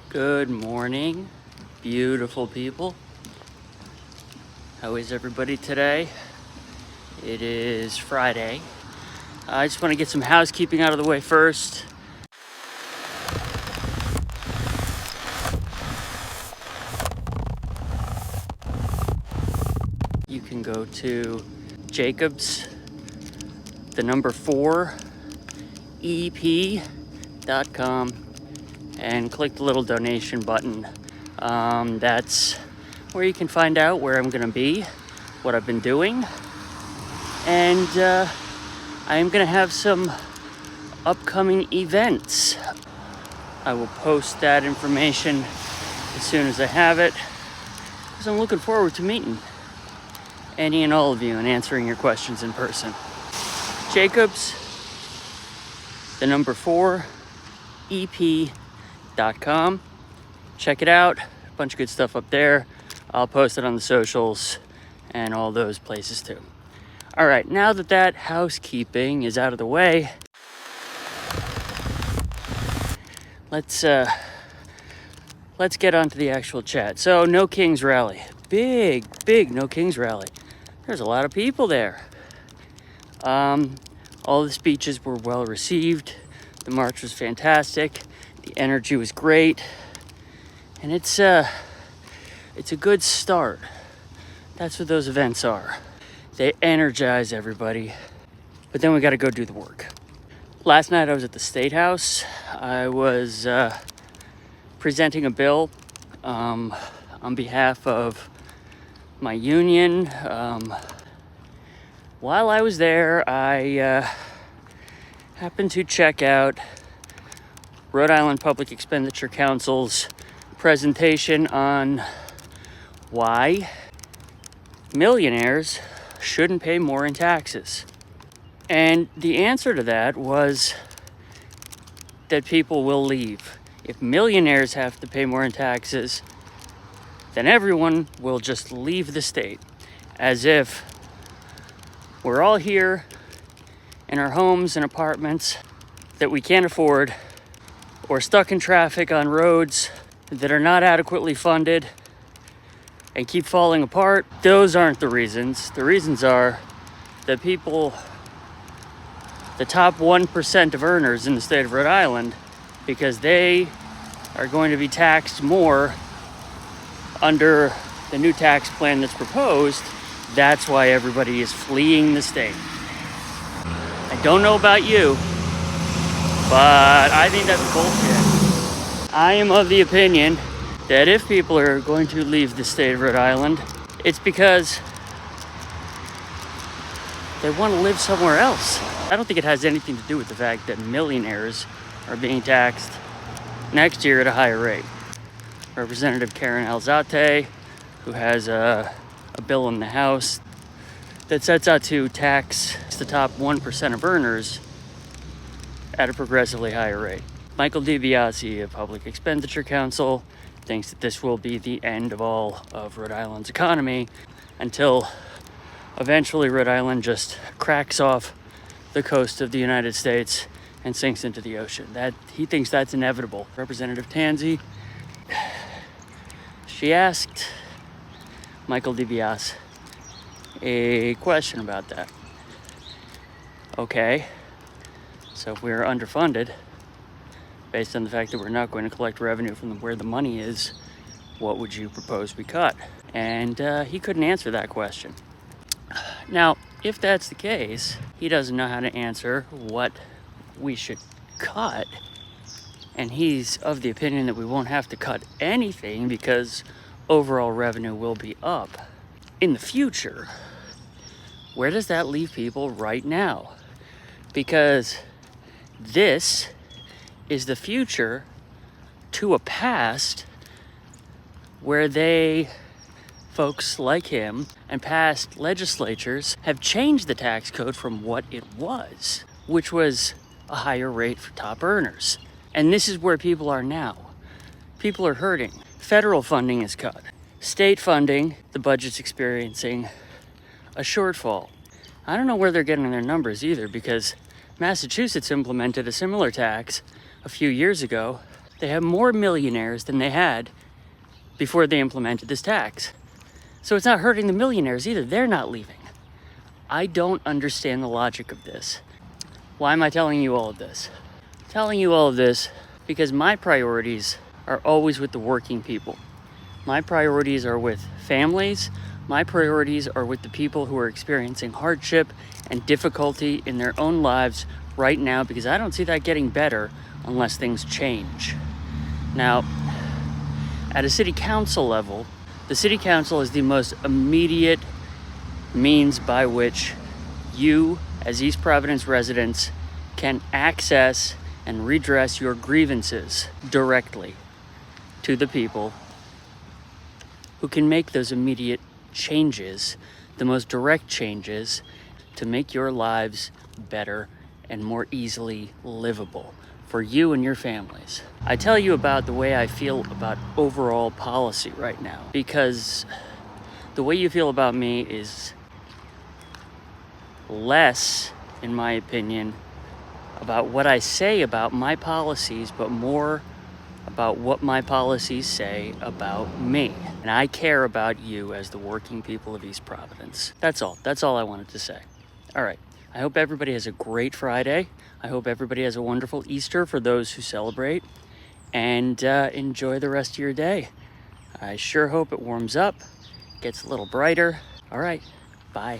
Good morning, beautiful people. How is everybody today? It is Friday. I just want to get some housekeeping out of the way first. You can go to Jacobs, the number 4, EP.com and click the little donation button. That's where you can find out where I'm gonna be, what I've been doing, and I am gonna have some upcoming events. I will post that information as soon as I have it, because I'm looking forward to meeting any and all of you and answering your questions in person. Jacobs, the number 4, EP.com. Check it out. A bunch of good stuff up there. I'll post it on the socials and all those places too. All right, now that housekeeping is out of the way, let's get on to the actual chat. So, No Kings Rally. Big No Kings Rally. There's a lot of people there. All the speeches were well received. The march was fantastic. The energy was great. And it's a good start. That's what those events are. They energize everybody. But then we got to go do the work. Last night I was at the State House. I was presenting a bill on behalf of my union. While I was there, I happened to check out Rhode Island Public Expenditure Council's presentation on why millionaires shouldn't pay more in taxes. And the answer to that was that people will leave. If millionaires have to pay more in taxes, then everyone will just leave the state, as if we're all here in our homes and apartments that we can't afford, or stuck in traffic on roads that are not adequately funded and keep falling apart. Those aren't the reasons. The reasons are that people, the top 1% of earners in the state of Rhode Island, because they are going to be taxed more under the new tax plan that's proposed. That's why everybody is fleeing the state. I don't know about you, but I think that's bullshit. I am of the opinion that if people are going to leave the state of Rhode Island, it's because they want to live somewhere else. I don't think it has anything to do with the fact that millionaires are being taxed next year at a higher rate. Representative Karen Alzate, who has a bill in the House that sets out to tax the top 1% of earners at a progressively higher rate. Michael DiBiase of Public Expenditure Council thinks that this will be the end of all of Rhode Island's economy until eventually Rhode Island just cracks off the coast of the United States and sinks into the ocean. That he thinks that's inevitable. Representative Tanzi, she asked Michael DiBiase a question about that. Okay, so if we're underfunded, based on the fact that we're not going to collect revenue from where the money is, what would you propose we cut? And he couldn't answer that question. Now, if that's the case, he doesn't know how to answer what we should cut. And he's of the opinion that we won't have to cut anything because overall revenue will be up. In the future, where does that leave people right now? Because this is the future to a past where folks like him and past legislatures have changed the tax code from what it was, which was a higher rate for top earners. And this is where people are now. People are hurting. Federal funding is cut. State funding, the budget's experiencing a shortfall. I don't know where they're getting their numbers either, because Massachusetts implemented a similar tax a few years ago They have more millionaires than they had before they implemented this tax. So it's not hurting the millionaires either. They're not leaving. I don't understand the logic of this. Why am I telling you all of this? I'm telling you all of this because my priorities are always with the working people. My priorities are with families. My priorities are with the people who are experiencing hardship and difficulty in their own lives right now, because I don't see that getting better unless things change. Now, at a city council level, the city council is the most immediate means by which you, as East Providence residents, can access and redress your grievances directly to the people who can make those immediate changes, the most direct changes, to make your lives better and more easily livable for you and your families. I tell you about the way I feel about overall policy right now, because the way you feel about me is less, in my opinion, about what I say about my policies, but more about what my policies say about me. And I care about you as the working people of East Providence. That's all. That's all I wanted to say. All right. I hope everybody has a great Friday. I hope everybody has a wonderful Easter for those who celebrate. And enjoy the rest of your day. I sure hope it warms up, gets a little brighter. All right. Bye.